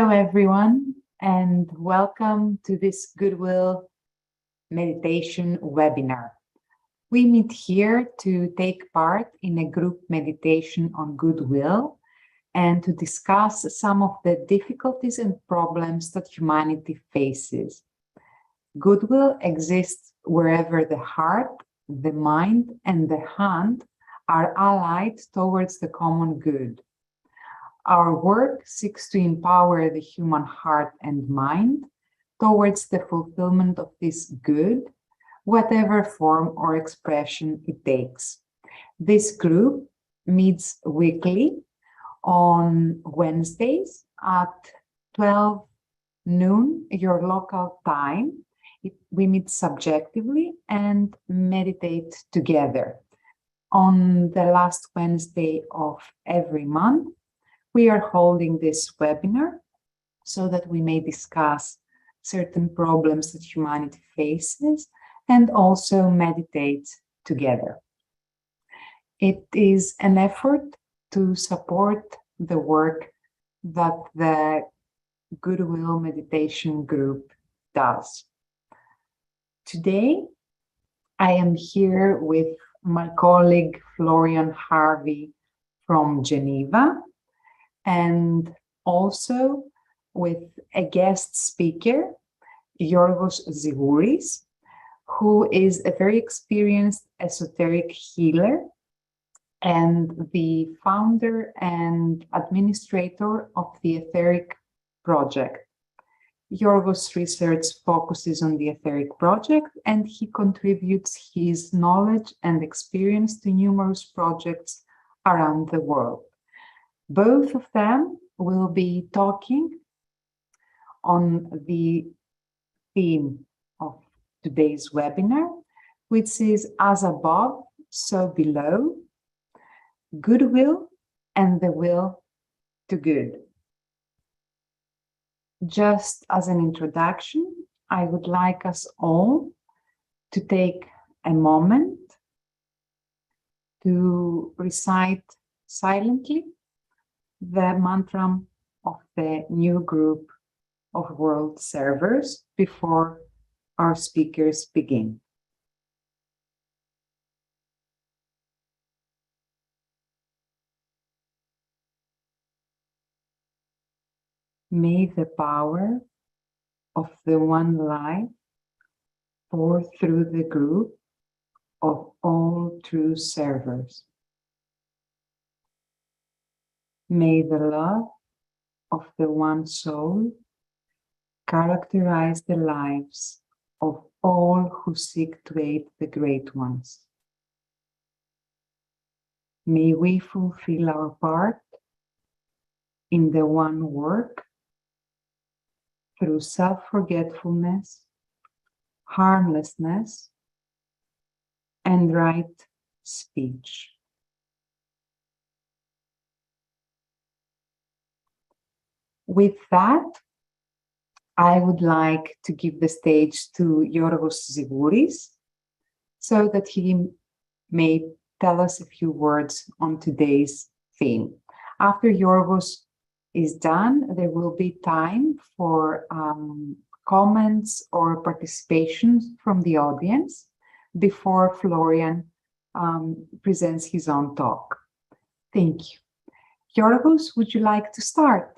Hello, everyone, and welcome to this Goodwill Meditation webinar. We meet here to take part in a group meditation on goodwill and to discuss some of the difficulties and problems that humanity faces. Goodwill exists wherever the heart, the mind, and the hand are allied towards the common good. Our work seeks to empower the human heart and mind towards the fulfillment of this good, whatever form or expression it takes. This group meets weekly on Wednesdays at 12 noon, your local time. We meet subjectively and meditate together. On the last Wednesday of every month, we are holding this webinar so that we may discuss certain problems that humanity faces and also meditate together. It is an effort to support the work that the Goodwill Meditation Group does. Today, I am here with my colleague Florian Harvey from Geneva, and also with a guest speaker, Yorgos Zigouris, who is a very experienced esoteric healer and the founder and administrator of the Etheric Project. Yorgos' research focuses on the Etheric Project, and he contributes his knowledge and experience to numerous projects around the world. Both of them will be talking on the theme of today's webinar, which is As Above, So Below, Goodwill and the Will to Good. Just as an introduction, I would like us all to take a moment to recite silently the mantra of the new group of world servers before our speakers begin. May the power of the one life pour through the group of all true servers. May the love of the one soul characterize the lives of all who seek to aid the great ones. May we fulfill our part in the one work through self-forgetfulness, harmlessness, and right speech. With that, I would like to give the stage to Yorgos Zigouris so that he may tell us a few words on today's theme. After Yorgos is done, there will be time for comments or participation from the audience before Florian presents his own talk. Thank you. Yorgos, would you like to start?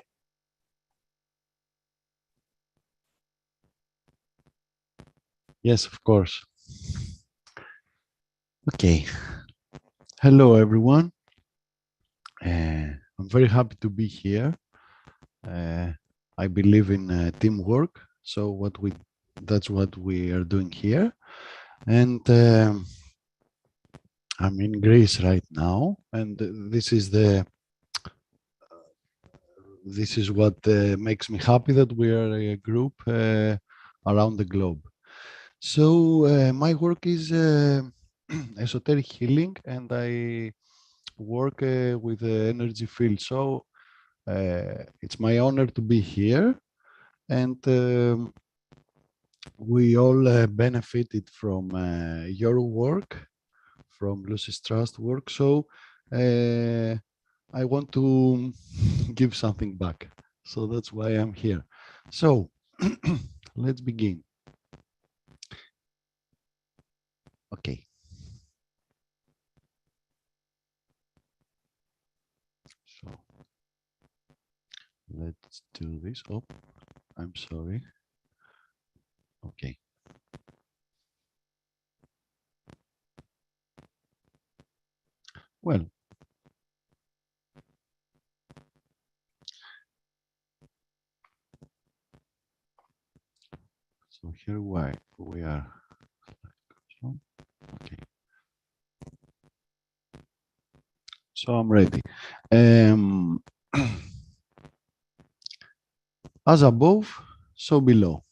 Yes, of course. Okay. Hello, everyone. I'm very happy to be here. I believe in teamwork, so that's what we are doing here. And I'm in Greece right now, and this is what makes me happy, that we are a group around the globe. So my work is esoteric healing, and I work with the energy field. So it's my honor to be here, and we all benefited from your work, from Lucis Trust work. So I want to give something back. So that's why I'm here. So let's begin. Okay. So let's do this. Oh, I'm sorry. Okay. Well, so here we are. Okay. So I'm ready. As above, so below.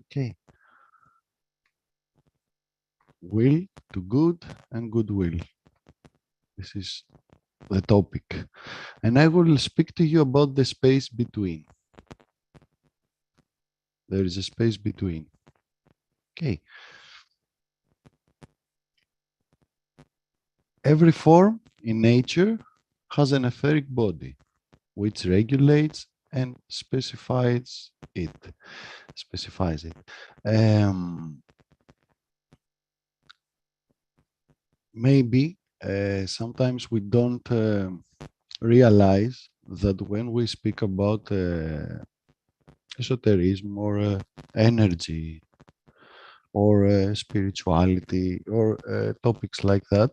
Okay. Will to good and goodwill. This is the topic. And I will speak to you about the space between. There is a space between. Okay. Every form in nature has an etheric body which regulates and specifies it. Maybe sometimes we don't realize that when we speak about esotericism or energy or spirituality or topics like that,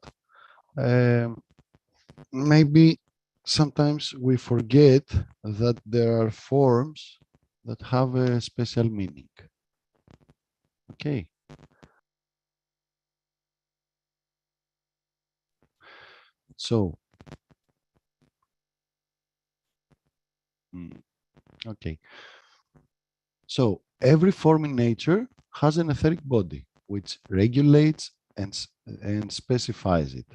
maybe sometimes we forget that there are forms that have a special meaning. Okay. So, okay. So every form in nature has an etheric body which regulates and specifies it.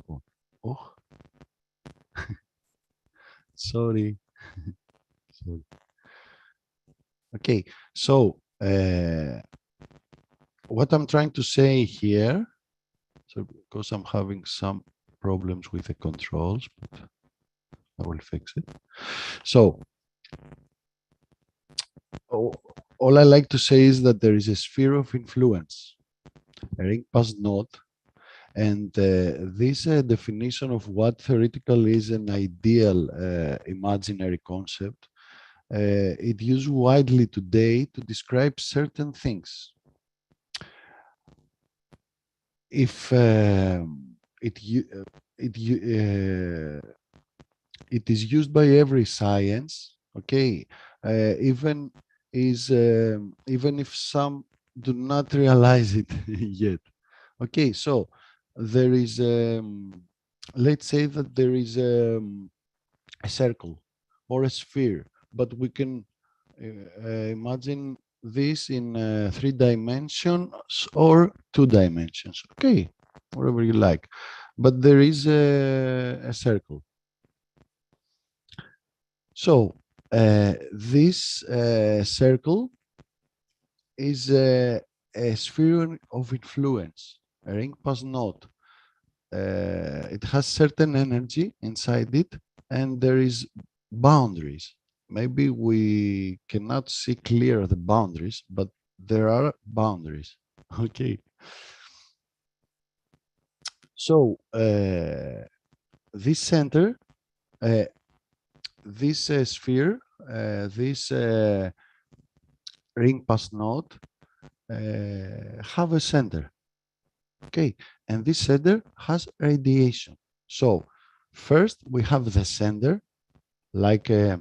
Oh, oh. Sorry. Sorry. Okay, so what I'm trying to say here, so because I'm having some problems with the controls, but I will fix it. So all I like to say is that there is a sphere of influence, a ring past knot, and this definition of what theoretically is an ideal imaginary concept, it used widely today to describe certain things. If it is used by every science, okay, even if some do not realize it yet. Okay, so there is let's say that there is a circle or a sphere, but we can imagine this in 3 dimensions or 2 dimensions. Okay, whatever you like. But there is a circle. So this circle is a sphere of influence, a ring past knot. It has certain energy inside it, and there is boundaries. Maybe we cannot see clear the boundaries, but there are boundaries. Okay. So this center, this sphere, this ring past knot have a center. Okay, and this center has radiation. So first we have the center, like there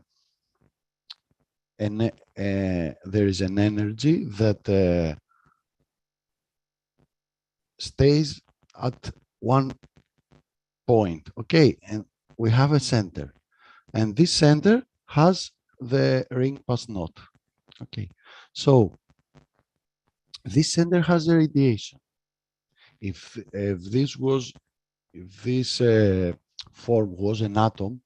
is an energy that stays at one point. Okay, and we have a center, and this center has the ring past knot. Okay, so this center has a radiation. If this form was an atom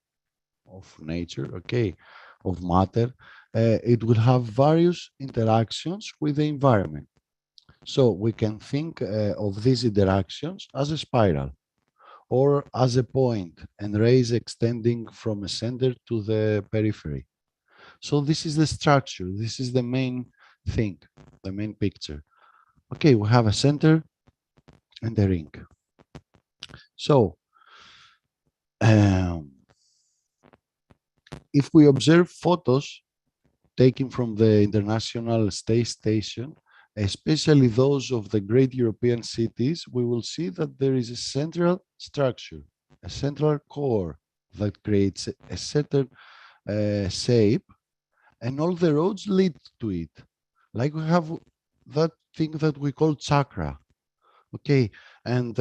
of nature, okay, of matter, it will have various interactions with the environment. So we can think of these interactions as a spiral, or as a point, and rays extending from a center to the periphery. So this is the structure. This is the main thing, the main picture. Okay, we have a center and a ring. So if we observe photos taken from the International Space Station, especially those of the great European cities, we will see that there is a central structure, a central core that creates a certain shape, and all the roads lead to it. Like we have that thing that we call chakra. Okay, and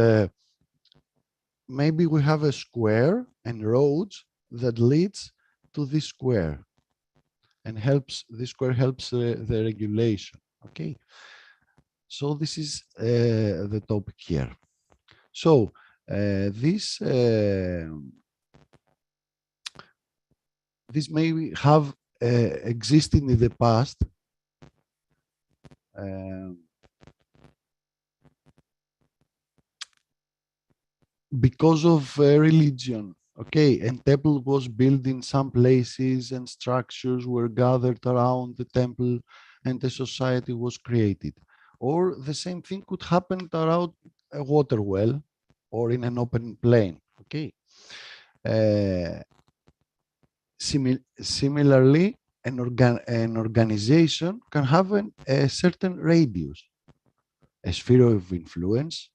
maybe we have a square and roads that leads to this square, and helps, this square helps the regulation. Okay, so this is the topic here. So this may have existed in the past because of religion. Okay, and temple was built in some places, and structures were gathered around the temple, and a society was created. Or the same thing could happen around a water well or in an open plain. Okay. Similarly, an organization can have a certain radius, a sphere of influence.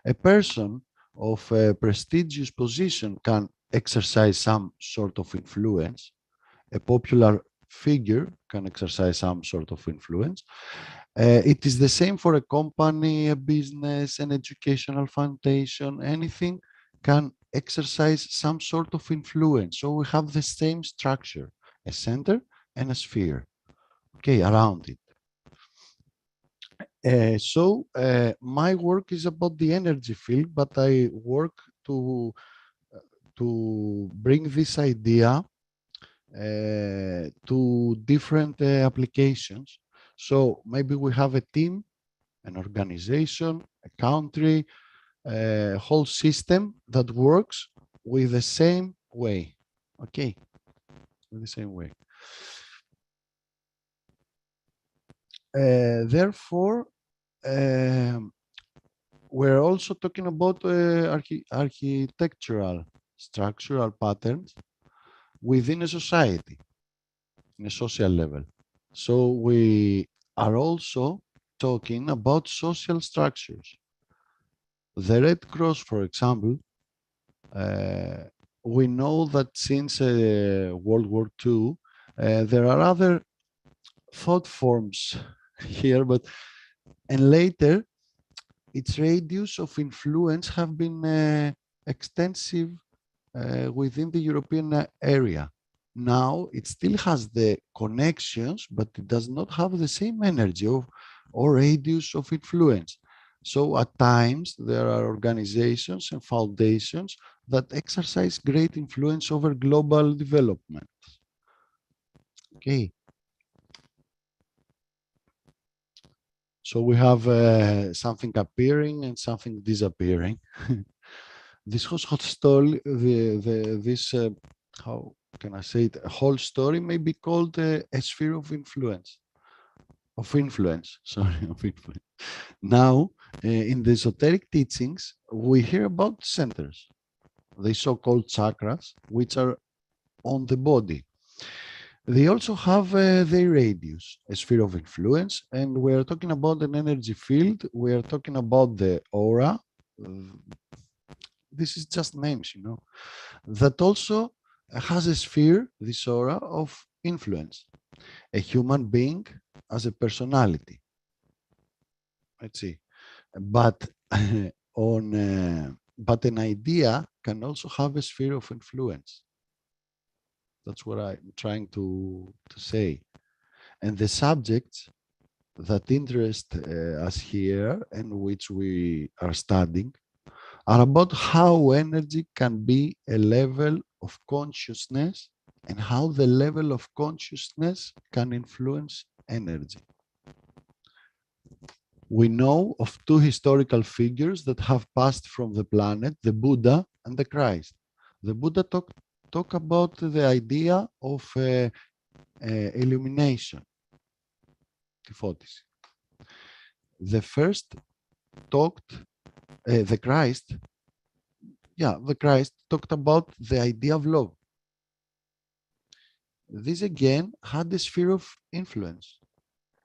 A person of a prestigious position can exercise some sort of influence. A popular figure can exercise some sort of influence. It is the same for a company, a business, an educational foundation, anything can exercise some sort of influence. So we have the same structure, a center and a sphere, okay, around it. My work is about the energy field, but I work to bring this idea to different applications. So maybe we have a team, an organization, a country, a whole system that works with the same way. Okay, with the same way. Therefore, we're also talking about architectural structural patterns within a society, in a social level. So we are also talking about social structures. The Red Cross, for example, we know that since World War II, there are other thought forms here, but and later its radius of influence have been extensive within the European area. Now it still has the connections, but it does not have the same energy or radius of influence. So at times there are organizations and foundations that exercise great influence over global development. Okay. So we have something appearing and something disappearing. This whole story, how can I say it? A whole story may be called a sphere of influence. Of influence, sorry, of influence. Now, in the esoteric teachings, we hear about centers, the so-called chakras, which are on the body. They also have their radius, a sphere of influence, and we're talking about an energy field. We're talking about the aura. This is just names, you know, that also has a sphere, this aura of influence. A human being as a personality. Let's see, but but an idea can also have a sphere of influence. That's what I'm trying to say. And the subjects that interest us here and which we are studying are about how energy can be a level of consciousness and how the level of consciousness can influence energy. We know of two historical figures that have passed from the planet, the Buddha and the Christ. The Buddha talk about the idea of illumination, τη φώτιση. The first talked, the Christ talked about the idea of love. This again had a sphere of influence.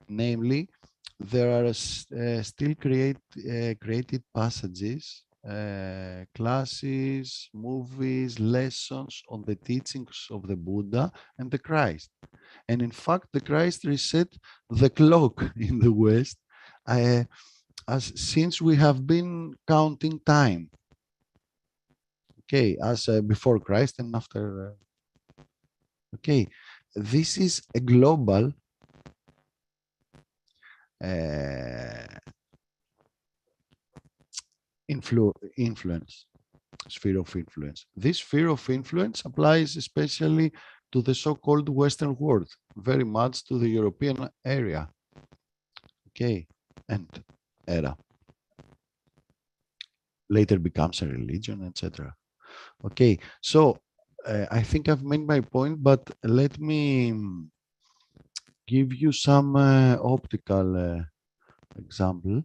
Namely, there are still created passages, classes, movies, lessons on the teachings of the Buddha and the Christ. And in fact, the Christ reset the clock in the West, since we have been counting time. Okay, as before Christ and after. Okay, this is a global influence, sphere of influence. This sphere of influence applies especially to the so-called Western world, very much to the European area. Okay, and era. Later becomes a religion, etc. Okay, so I think I've made my point, but let me give you some optical example.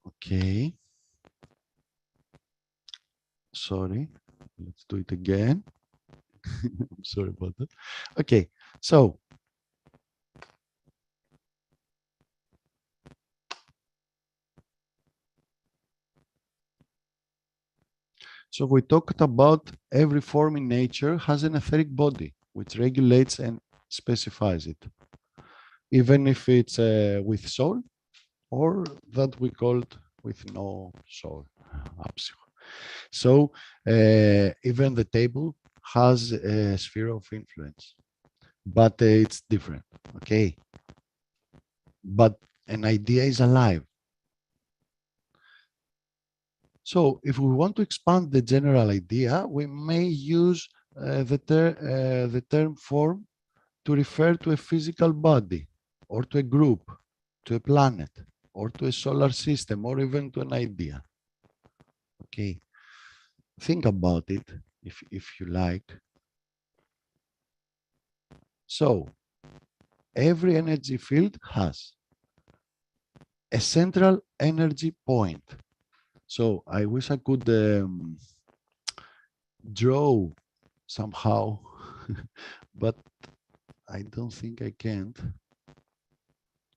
Okay. Sorry, let's do it again. I'm sorry about that. Okay, so we talked about every form in nature has an etheric body which regulates and specifies it, even if it's with soul or that we called with no soul. So even the table has a sphere of influence, but it's different. Okay, but an idea is alive. So if we want to expand the general idea, we may use the term form to refer to a physical body or to a group, to a planet, or to a solar system, or even to an idea. Okay, think about it if you like. So every energy field has a central energy point. So I wish I could draw somehow, but I don't think I can't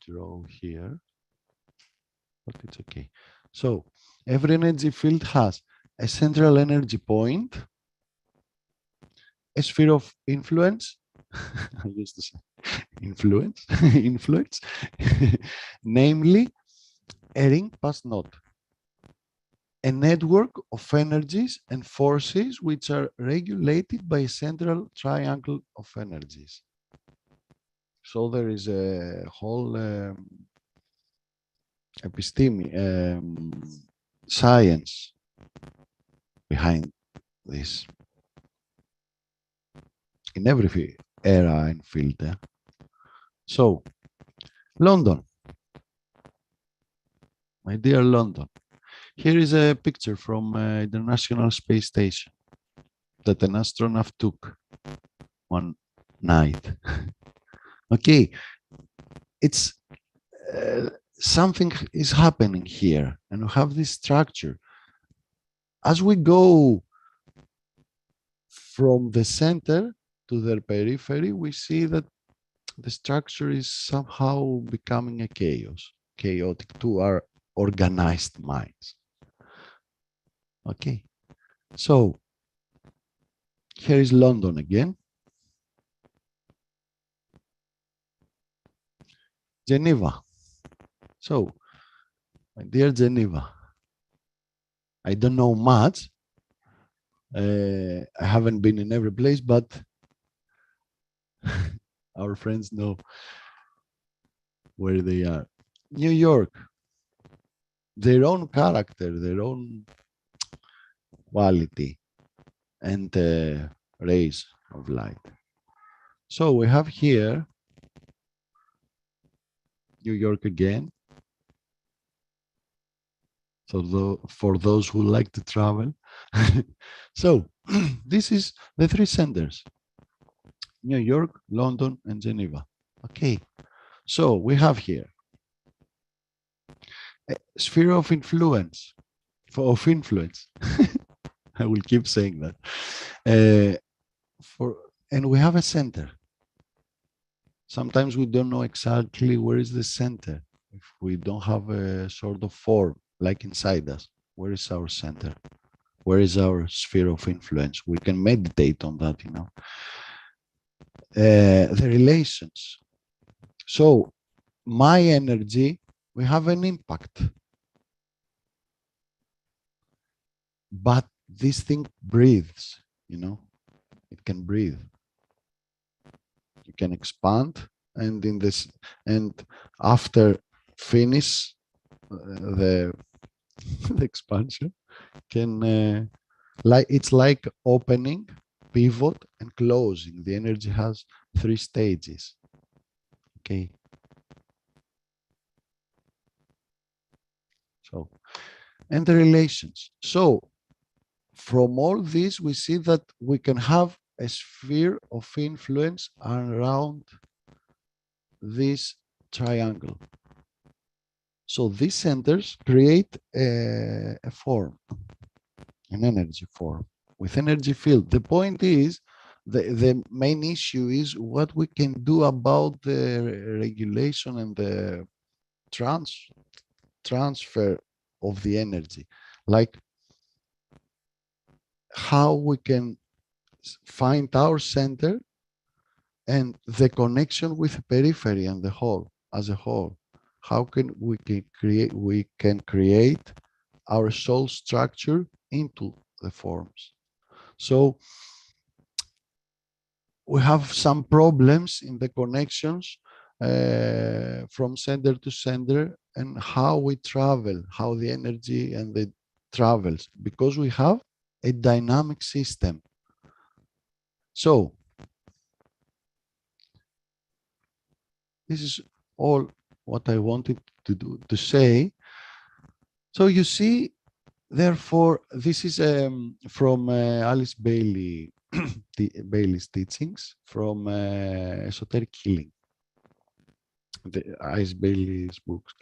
draw here, but it's okay. So every energy field has a central energy point, a sphere of influence. I used to say influence, influence, namely a ring past node, a network of energies and forces which are regulated by a central triangle of energies. So there is a whole episteme, science behind this in every era and field. So, London, my dear London, here is a picture from International Space Station that an astronaut took one night. Okay, it's something is happening here, and we have this structure. As we go from the center to the periphery, we see that the structure is somehow becoming a chaotic to our organized minds. Okay, so here is London again. Geneva. So, my dear Geneva, I don't know much. I haven't been in every place, but our friends know where they are. New York, their own character, their own quality and rays of light. So we have here New York again. So for those who like to travel. So this is the three centers: New York, London, and Geneva. Okay, so we have here a sphere of influence. I will keep saying that. And we have a center. Sometimes we don't know exactly where is the center. If we don't have a sort of form like inside us, where is our center? Where is our sphere of influence? We can meditate on that, you know. The relations. So my energy, we have an impact. But this thing breathes, you know, it can breathe. You can expand, and in this, and after finish the the expansion, can like it's like opening, pivot, and closing. The energy has 3 stages. Okay. So, and the relations. So from all this, we see that we can have a sphere of influence around this triangle. So these centers create a form, an energy form with energy field. The point is, the main issue is what we can do about the regulation and the transfer of the energy, like how we can find our center and the connection with the periphery and the whole as a whole. How can we create our soul structure into the forms. So we have some problems in the connections from center to center, and how we travel, how the energy and the travels, because we have a dynamic system. So this is all what I wanted to say. So you see, therefore, this is from Alice Bailey's teachings from Esoteric Healing. Alice Bailey's books,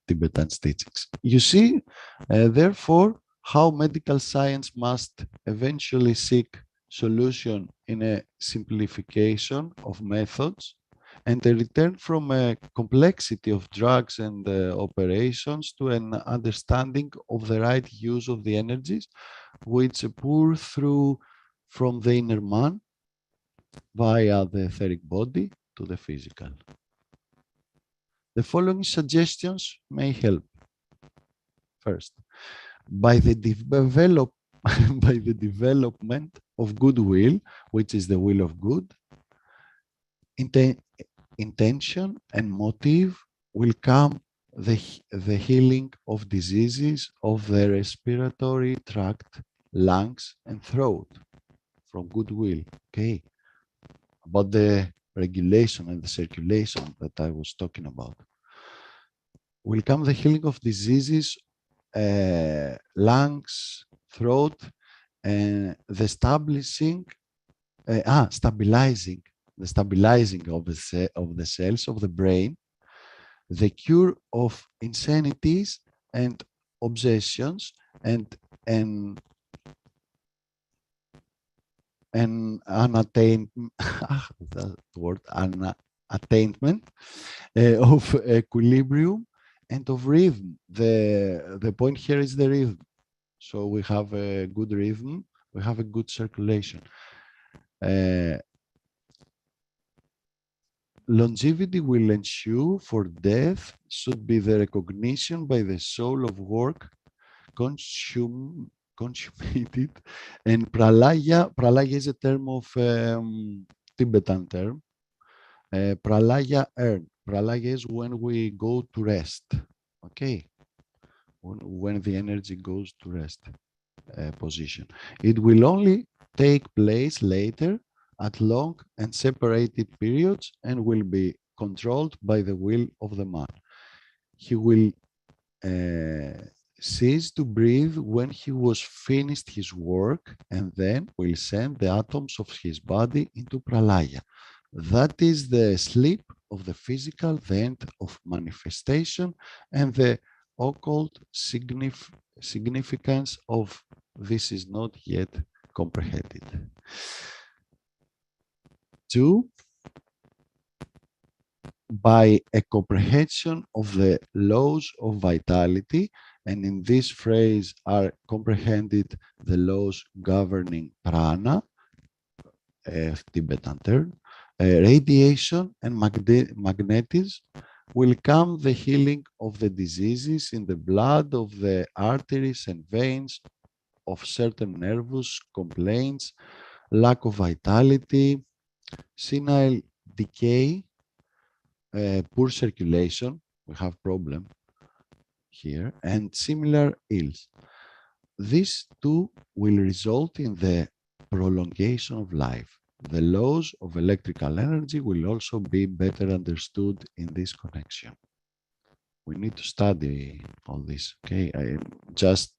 Tibetan teachings. You see, therefore, how medical science must eventually seek solution in a simplification of methods and a return from a complexity of drugs and operations to an understanding of the right use of the energies, which pour through from the inner man via the etheric body to the physical. The following suggestions may help. First, by the development of goodwill, which is the will of good, intention and motive will come the healing of diseases of the respiratory tract, lungs, and throat from goodwill. Okay, about the regulation and the circulation that I was talking about. Will come the healing of diseases, lungs, throat, and the stabilizing of the cells of the brain, the cure of insanities and obsessions, and attainment of equilibrium and of rhythm. The point here is the rhythm. So we have a good rhythm, we have a good circulation. Longevity will ensue, for death should be the recognition by the soul of work consummated. And pralaya is a term of Tibetan term. Pralaya earn. Pralaya is when we go to rest. Okay, when the energy goes to rest position. It will only take place later at long and separated periods and will be controlled by the will of the man. He will cease to breathe when he was finished his work, and then will send the atoms of his body into pralaya. That is the sleep of the physical, the end of manifestation, and the occult significance of this is not yet comprehended. 2, by a comprehension of the laws of vitality, and in this phrase are comprehended the laws governing prana, Tibetan term, radiation and magnetism, will come the healing of the diseases in the blood of the arteries and veins of certain nervous complaints, lack of vitality, senile decay, poor circulation, we have problem here, and similar ills. These two will result in the prolongation of life. The laws of electrical energy will also be better understood in this connection. We need to study all this, okay? I'm just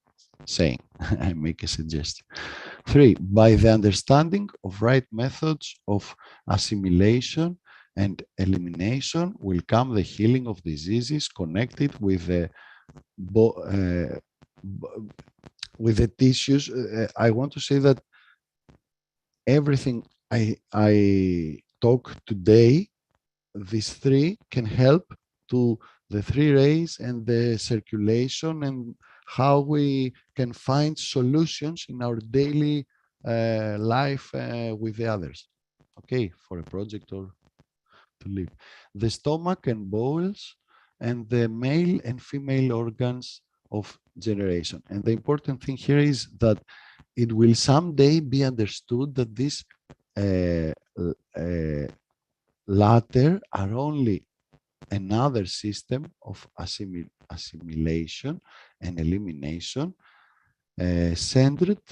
saying, I make a suggestion. 3, by the understanding of right methods of assimilation and elimination will come the healing of diseases connected with the tissues. I want to say that everything I talk today, these 3 can help to the 3 rays and the circulation and how we can find solutions in our daily life with the others, okay, for a project or to live. The stomach and bowels and the male and female organs of generation. And the important thing here is that it will someday be understood that these latter are only another system of assimilation and elimination centered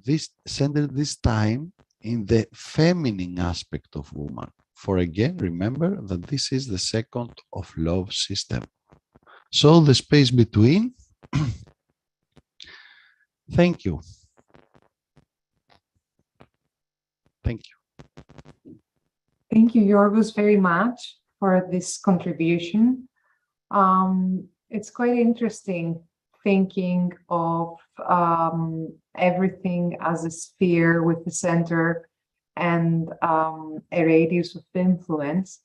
this time in the feminine aspect of woman. For again, remember that this is the second of love system. So the space between. Thank you. Thank you. Thank you, Yorgos, very much for this contribution. It's quite interesting thinking of everything as a sphere with the center and a radius of influence,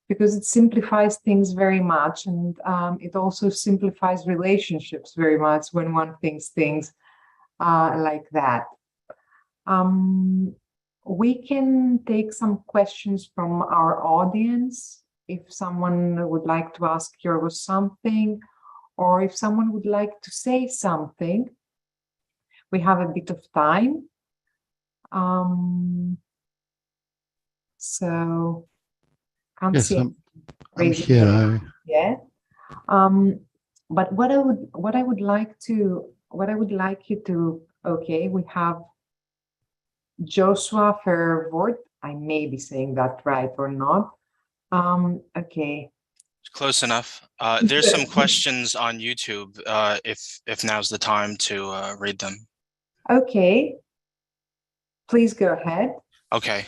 because it simplifies things very much, and it also simplifies relationships very much when one thinks things like that. We can take some questions from our audience if someone would like to ask Yorgos something, or if someone would like to say something. We have a bit of time. So can't yes, see I'm here. yet. But what I would like you to, okay, we have Joshua Fervord. I may be saying that right or not. Okay. Close enough. There's some questions on YouTube, if now's the time to read them. Okay. Please go ahead. Okay.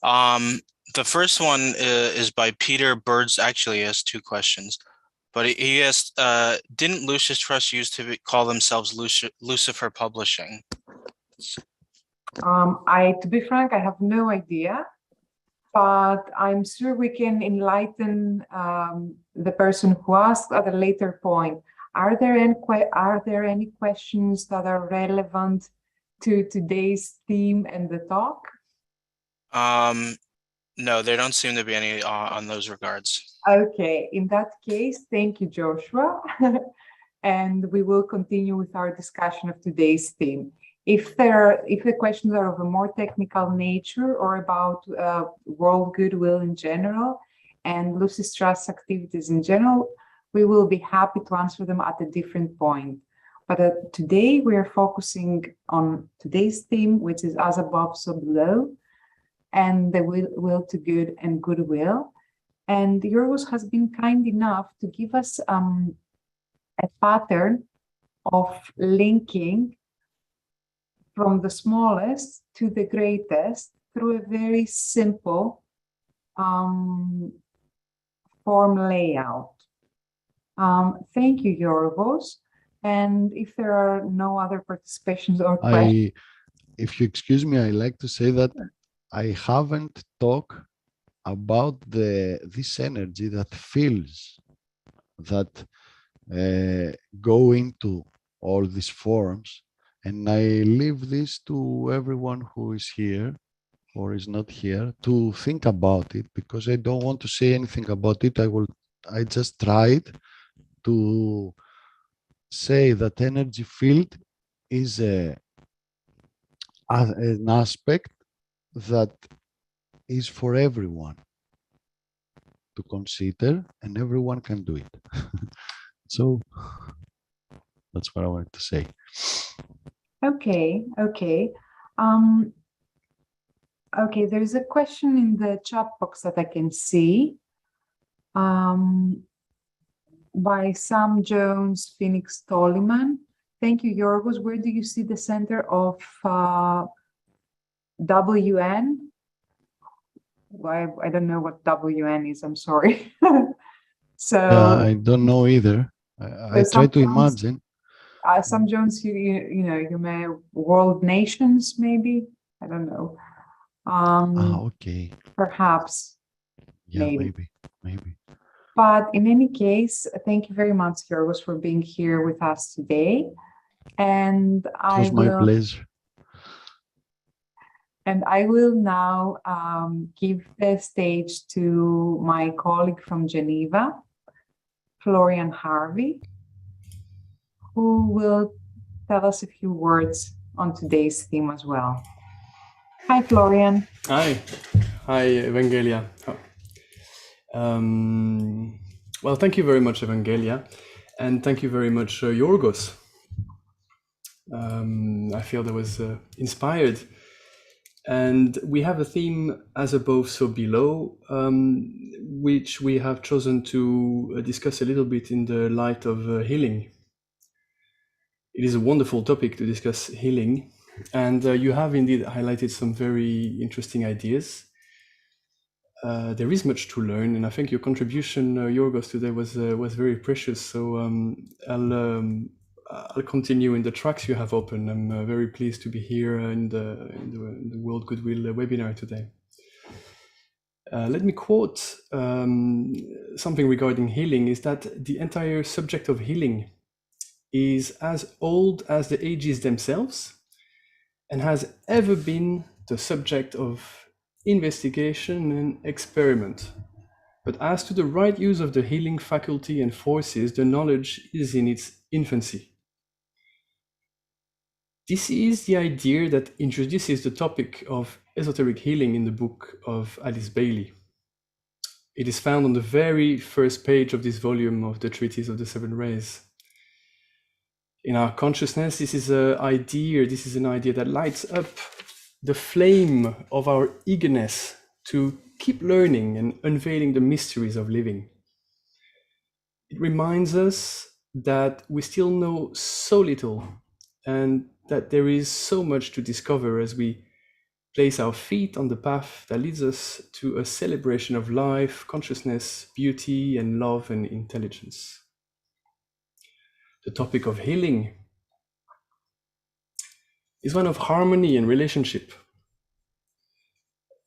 The first one is by Peter Birds. Actually, he has 2 questions. But he asked, didn't Lucis Trust used to call themselves Lucifer Publishing? To be frank, I have no idea, but I'm sure we can enlighten the person who asked at a later point. Are there any questions that are relevant to today's theme and the talk? No, there don't seem to be any on those regards. Okay, in that case, thank you, Joshua. And we will continue with our discussion of today's theme. If the questions are of a more technical nature or about world goodwill in general and Lucis Trust activities in general, we will be happy to answer them at a different point. But today we are focusing on today's theme, which is as above, so below, and the will to good and goodwill. And Yorgos has been kind enough to give us a pattern of linking from the smallest to the greatest through a very simple form layout. Thank you, Yorgos. And if there are no other participations or questions. If you excuse me, I like to say that I haven't talked about this energy that feels that go into all these forms, and I leave this to everyone who is here or is not here to think about it, because I don't want to say anything about it. I just tried to say that energy field is an aspect that is for everyone to consider, and everyone can do it. So that's what I wanted to say. Okay. Okay, there's a question in the chat box that I can see by Sam Jones, Phoenix Tolliman. Thank you, Yorgos. Where do you see the center of WN? Well, I don't know what WN is, I'm sorry. So I don't know either. I try to imagine. Sam Jones, you know, you may world nations, maybe. I don't know. Okay. Perhaps. Yeah, maybe. But in any case, thank you very much, Yorgos, for being here with us today. And It was my pleasure. And I will now give the stage to my colleague from Geneva, Florian Harvey, who will tell us a few words on today's theme as well. Hi, Florian. Hi, Evangelia. Well, thank you very much, Evangelia, and thank you very much, Yorgos. I feel that was inspired. And we have a theme, as above, so below, which we have chosen to discuss a little bit in the light of healing. It is a wonderful topic to discuss healing, and you have indeed highlighted some very interesting ideas. There is much to learn, and I think your contribution, Yorgos, today was very precious. So I'll continue in the tracks you have opened. I'm very pleased to be here in the World Goodwill webinar today. Let me quote something regarding healing, is that the entire subject of healing is as old as the ages themselves and has ever been the subject of investigation and experiment. But as to the right use of the healing faculty and forces, the knowledge is in its infancy. This is the idea that introduces the topic of esoteric healing in the book of Alice Bailey. It is found on the very first page of this volume of the Treatise of the Seven Rays. In our consciousness, this is an idea that lights up the flame of our eagerness to keep learning and unveiling the mysteries of living. It reminds us that we still know so little and that there is so much to discover as we place our feet on the path that leads us to a celebration of life, consciousness, beauty, and love and intelligence. The topic of healing is one of harmony and relationship.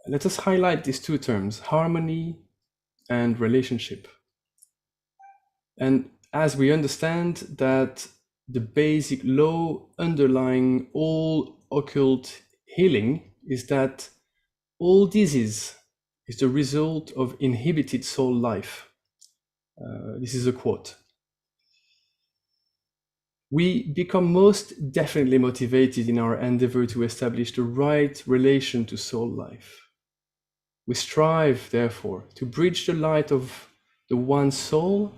Let us highlight these two terms, harmony and relationship. And as we understand that the basic law underlying all occult healing is that all disease is the result of inhibited soul life. This is a quote. We become most definitely motivated in our endeavor to establish the right relation to soul life. We strive, therefore, to bridge the light of the one soul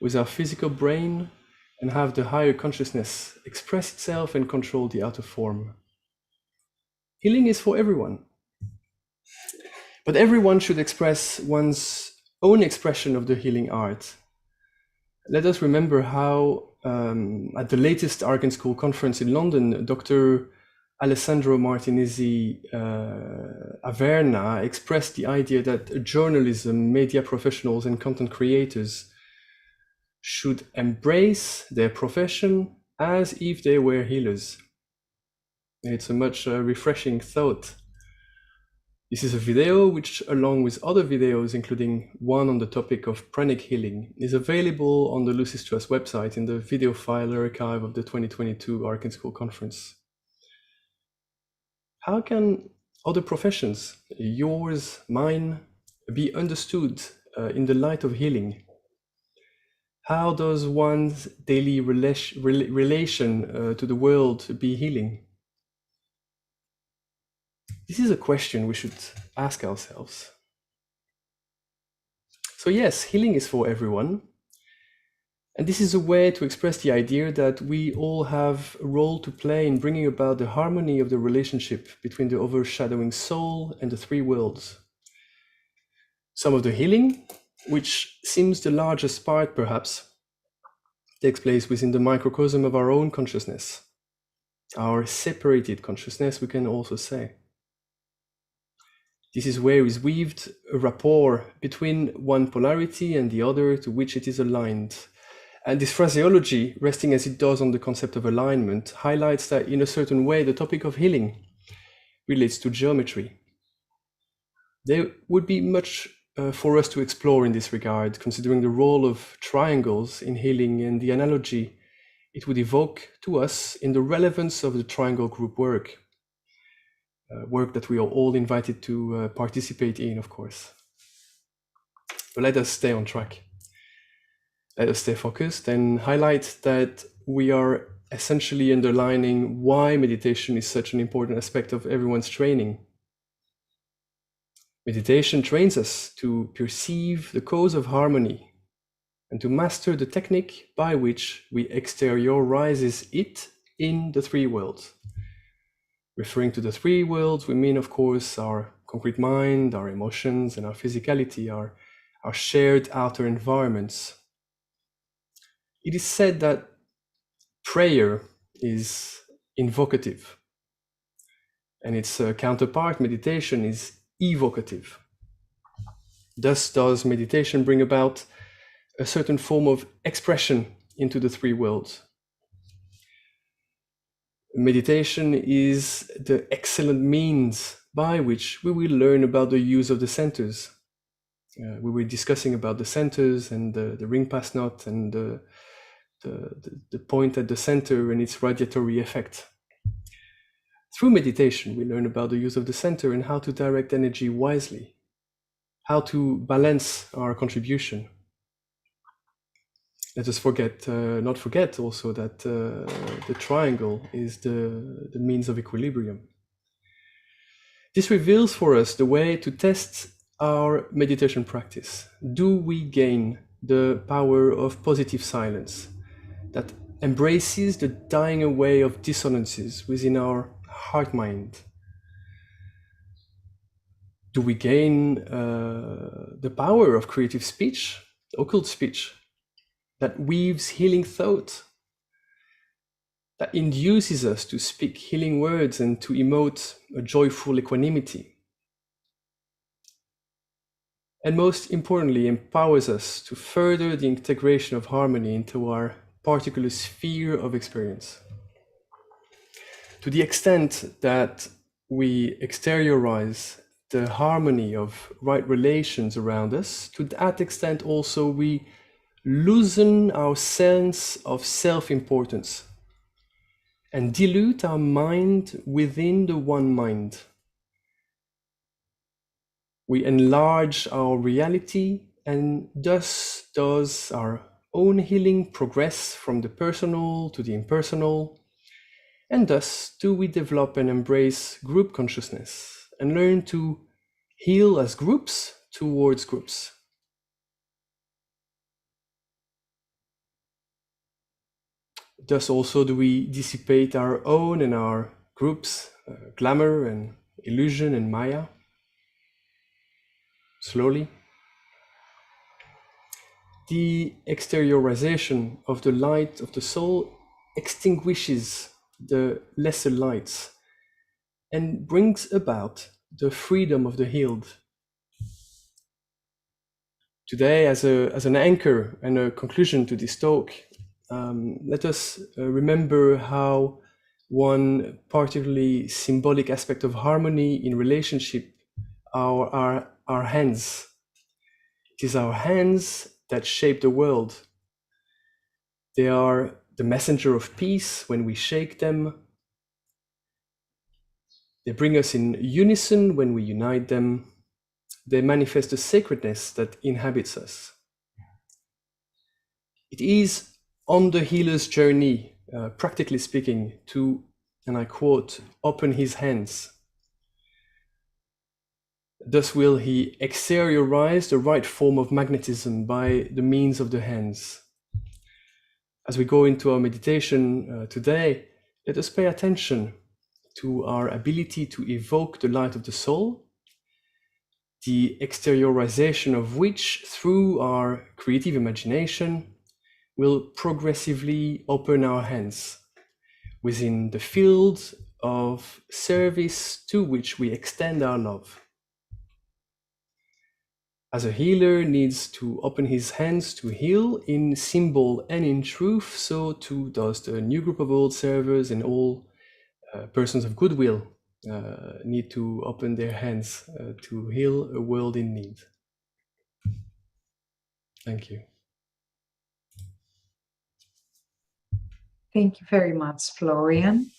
with our physical brain and have the higher consciousness express itself and control the outer form. Healing is for everyone, but everyone should express one's own expression of the healing art. Let us remember how at the latest Arcane School conference in London, Dr. Alessandro Martinezzi Averna expressed the idea that journalism, media professionals, and content creators should embrace their profession as if they were healers. It's a much refreshing thought. This is a video which, along with other videos, including one on the topic of pranic healing, is available on the Lucis Trust website in the video file archive of the 2022 Arcane School conference. How can other professions, yours, mine, be understood in the light of healing? How does one's daily relation to the world be healing? This is a question we should ask ourselves. So yes, healing is for everyone. And this is a way to express the idea that we all have a role to play in bringing about the harmony of the relationship between the overshadowing soul and the three worlds. Some of the healing, which seems the largest part perhaps, takes place within the microcosm of our own consciousness, our separated consciousness, we can also say. This is where is weaved a rapport between one polarity and the other to which it is aligned. And this phraseology, resting as it does on the concept of alignment, highlights that in a certain way the topic of healing relates to geometry. There would be much for us to explore in this regard, considering the role of triangles in healing and the analogy it would evoke to us in the relevance of the triangle group work. Work that we are all invited to participate in, of course. But let us stay on track. Let us stay focused and highlight that we are essentially underlining why meditation is such an important aspect of everyone's training. Meditation trains us to perceive the cause of harmony and to master the technique by which we exteriorize it in the three worlds. Referring to the three worlds, we mean, of course, our concrete mind, our emotions, and our physicality, our shared outer environments. It is said that prayer is invocative, and its counterpart, meditation, is evocative. Thus does meditation bring about a certain form of expression into the three worlds. Meditation is the excellent means by which we will learn about the use of the centers. We were discussing about the centers and the ring pass knot and the point at the center and its radiatory effect. Through meditation, we learn about the use of the center and how to direct energy wisely, how to balance our contribution. Let us not forget also that the triangle is the means of equilibrium. This reveals for us the way to test our meditation practice. Do we gain the power of positive silence that embraces the dying away of dissonances within our heart-mind? Do we gain the power of creative speech, occult speech, that weaves healing thought, that induces us to speak healing words and to emote a joyful equanimity? And most importantly, empowers us to further the integration of harmony into our particular sphere of experience. To the extent that we exteriorize the harmony of right relations around us, to that extent also we loosen our sense of self-importance and dilute our mind within the one mind. We enlarge our reality, and thus does our own healing progress from the personal to the impersonal, and thus do we develop and embrace group consciousness and learn to heal as groups towards groups. Thus also do we dissipate our own and our groups' glamour and illusion and maya. Slowly, The exteriorization of the light of the soul extinguishes the lesser lights and brings about the freedom of the healed. Today, as an anchor and a conclusion to this talk, let us remember how one particularly symbolic aspect of harmony in relationship are our hands. It is our hands that shape the world. They are the messenger of peace when we shake them. They bring us in unison when we unite them. They manifest the sacredness that inhabits us. It is on the healer's journey, practically speaking, to, and I quote, open his hands. Thus will he exteriorize the right form of magnetism by the means of the hands. As we go into our meditation today, let us pay attention to our ability to evoke the light of the soul, the exteriorization of which, through our creative imagination, will progressively open our hands within the field of service to which we extend our love. As a healer needs to open his hands to heal in symbol and in truth, so too does the new group of world servers and all persons of goodwill need to open their hands to heal a world in need. Thank you. Thank you very much, Florian.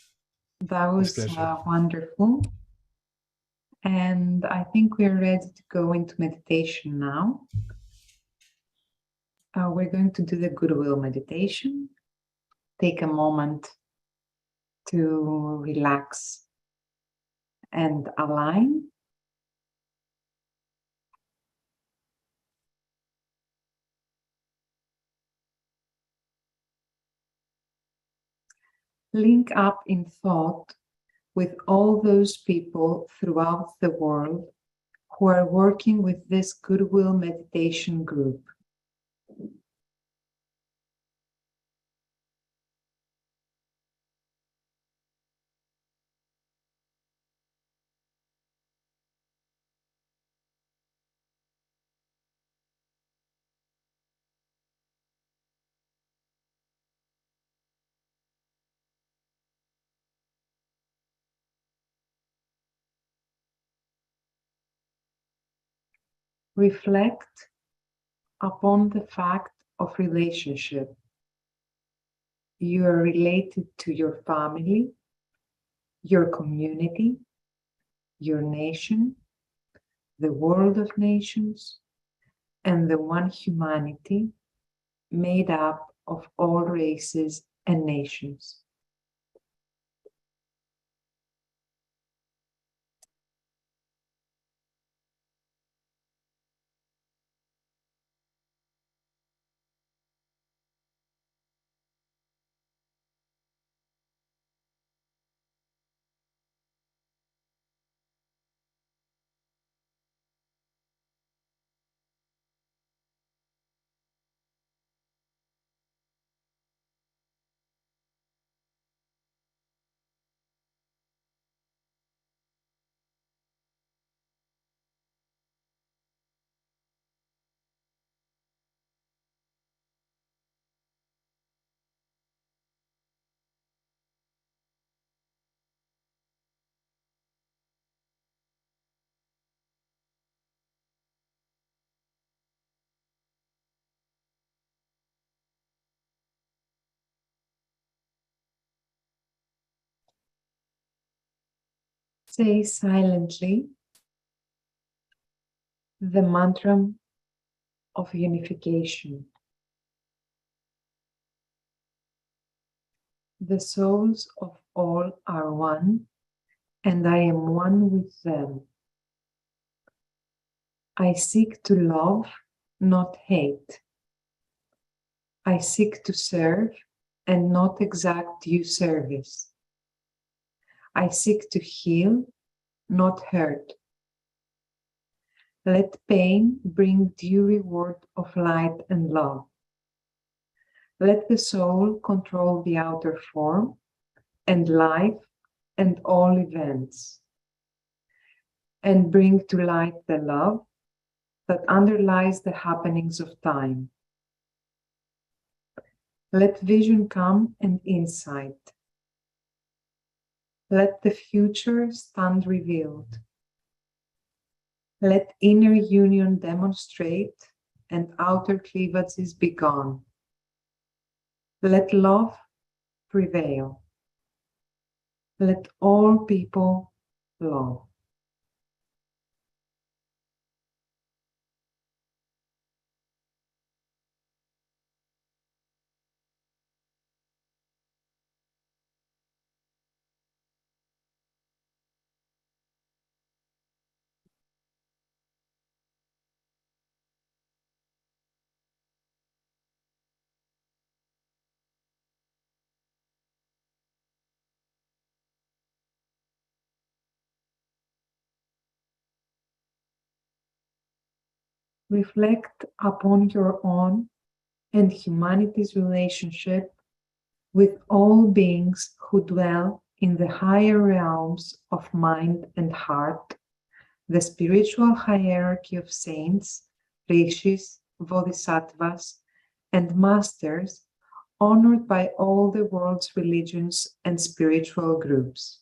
That was wonderful. And I think we're ready to go into meditation now. We're going to do the Goodwill Meditation. Take a moment to relax and align. Link up in thought with all those people throughout the world who are working with this Goodwill Meditation group. Reflect upon the fact of relationship. You are related to your family, your community, your nation, the world of nations, and the one humanity made up of all races and nations. Say silently the mantra of unification. The souls of all are one, and I am one with them. I seek to love, not hate. I seek to serve and not exact due service. I seek to heal, not hurt. Let pain bring due reward of light and love. Let the soul control the outer form and life and all events, and bring to light the love that underlies the happenings of time. Let vision come and insight. Let the future stand revealed. Let inner union demonstrate and outer cleavages be gone. Let love prevail. Let all people love. Reflect upon your own and humanity's relationship with all beings who dwell in the higher realms of mind and heart, the spiritual hierarchy of saints, rishis, bodhisattvas, and masters honored by all the world's religions and spiritual groups.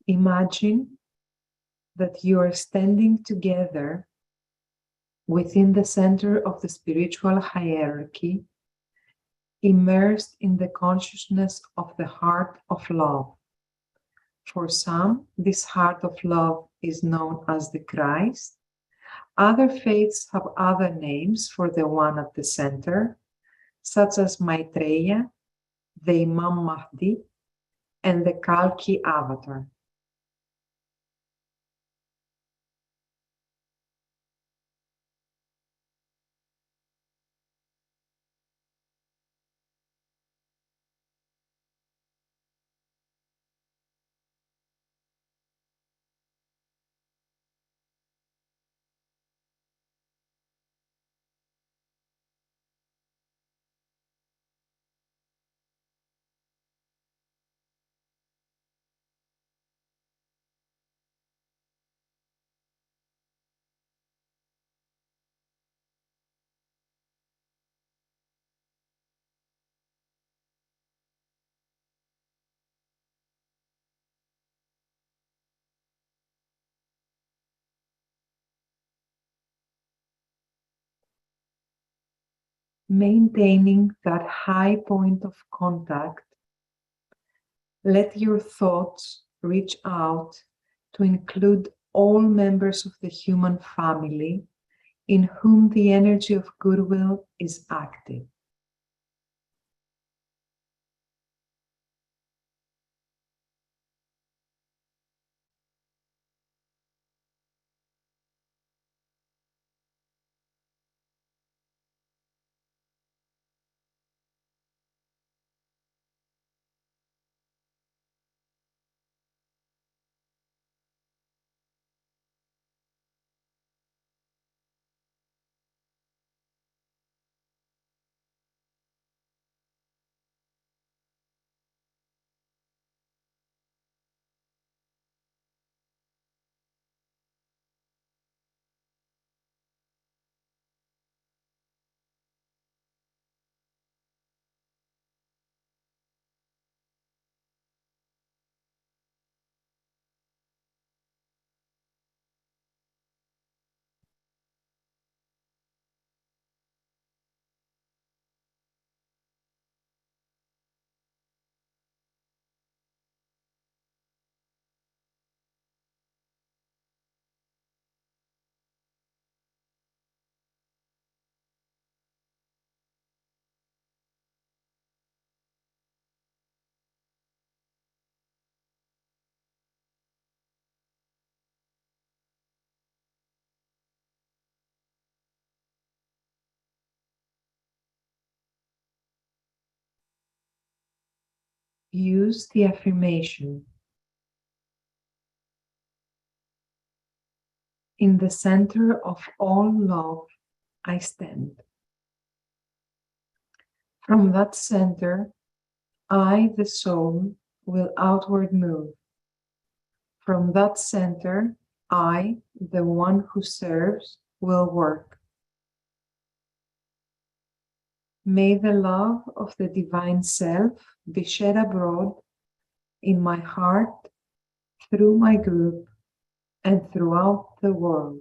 Imagine that you are standing together within the center of the spiritual hierarchy, immersed in the consciousness of the heart of love. For some, this heart of love is known as the Christ. Other faiths have other names for the one at the center, such as Maitreya, the Imam Mahdi, and the Kalki avatar. Maintaining that high point of contact, let your thoughts reach out to include all members of the human family in whom the energy of goodwill is active. use the affirmation: in the center of all love, I stand. From that center, I, the soul, will outward move. From that center, I, the one who serves, will work. May the love of the Divine Self be shed abroad in my heart, through my group, and throughout the world.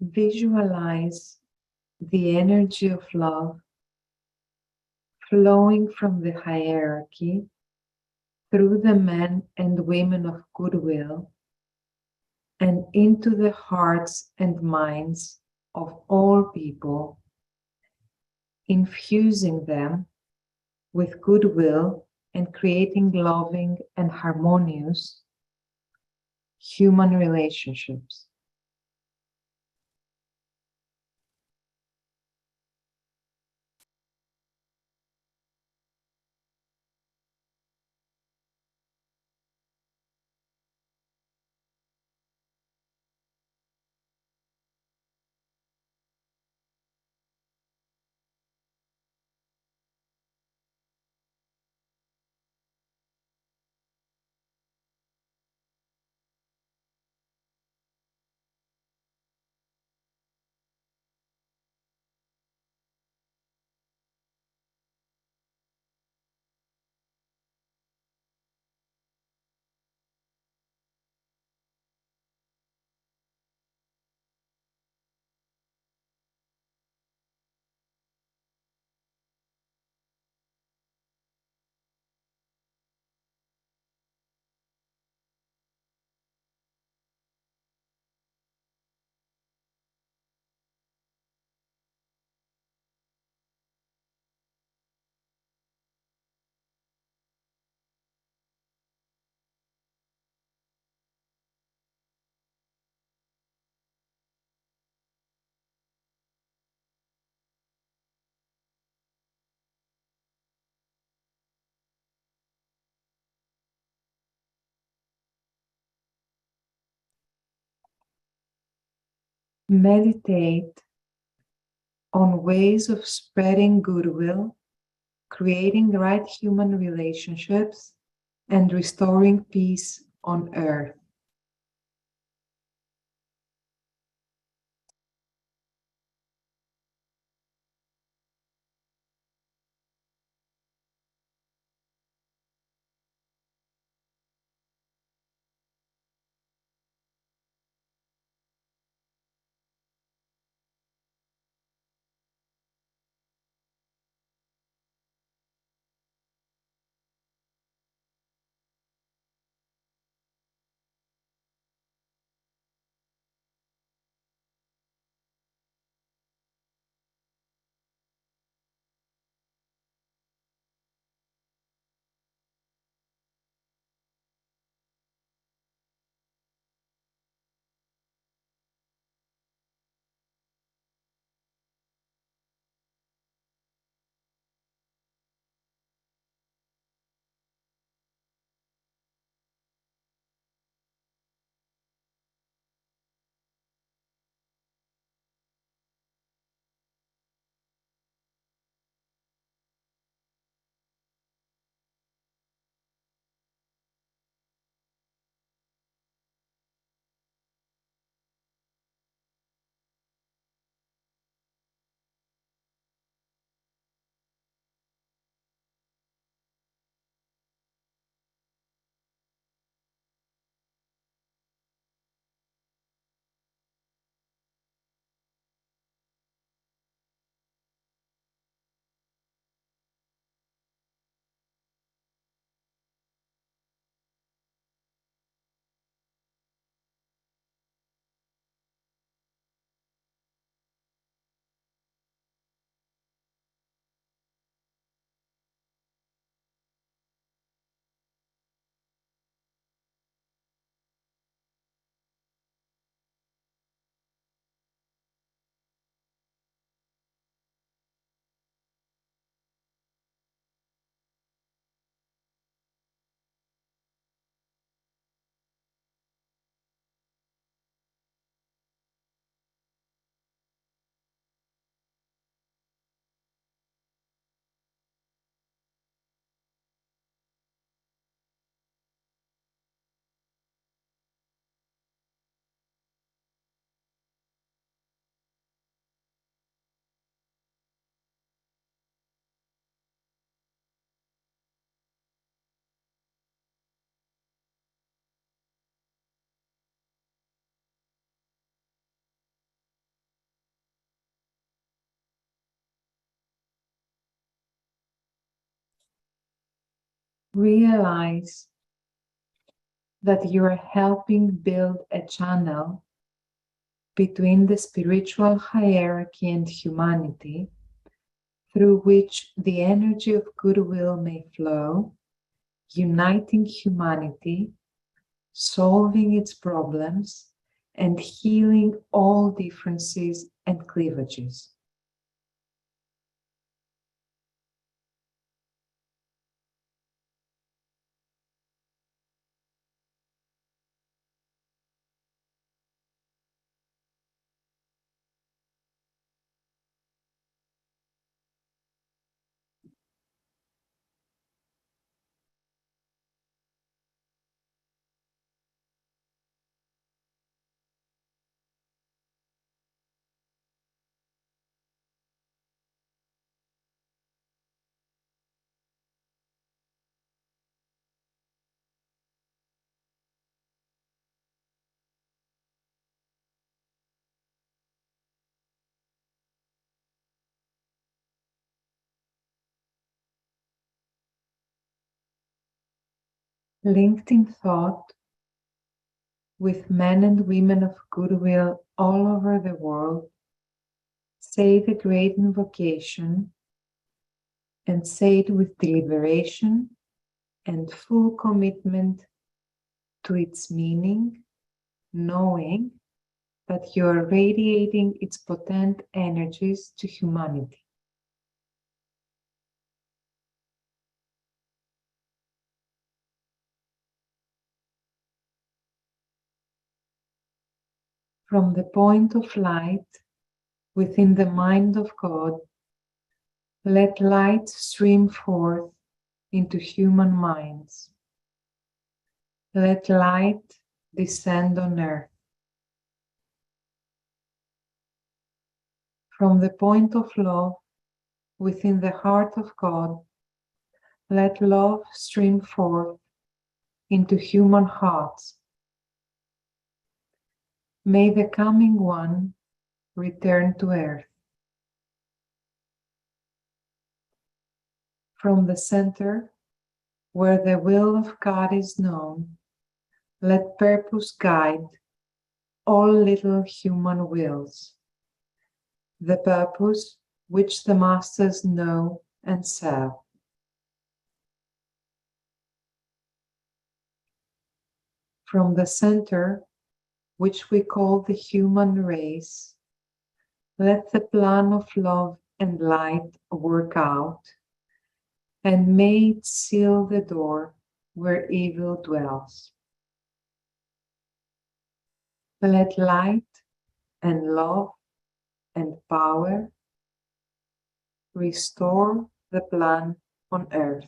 Visualize the energy of love flowing from the hierarchy through the men and women of goodwill and into the hearts and minds of all people, infusing them with goodwill and creating loving and harmonious human relationships. Meditate on ways of spreading goodwill, creating right human relationships, and restoring peace on earth. realize that you are helping build a channel between the spiritual hierarchy and humanity, through which the energy of goodwill may flow, uniting humanity, solving its problems, and healing all differences and cleavages. Linked in thought with men and women of goodwill all over the world, say the great invocation and say it with deliberation and full commitment to its meaning, knowing that you are radiating its potent energies to humanity. From the point of light within the mind of God, let light stream forth into human minds. Let light descend on earth. From the point of love within the heart of God, let love stream forth into human hearts. May the coming one return to earth. From the center, where the will of God is known, let purpose guide all little human wills, the purpose which the masters know and serve. From the center, which we call the human race, let the plan of love and light work out, and may it seal the door where evil dwells. Let light and love and power restore the plan on earth.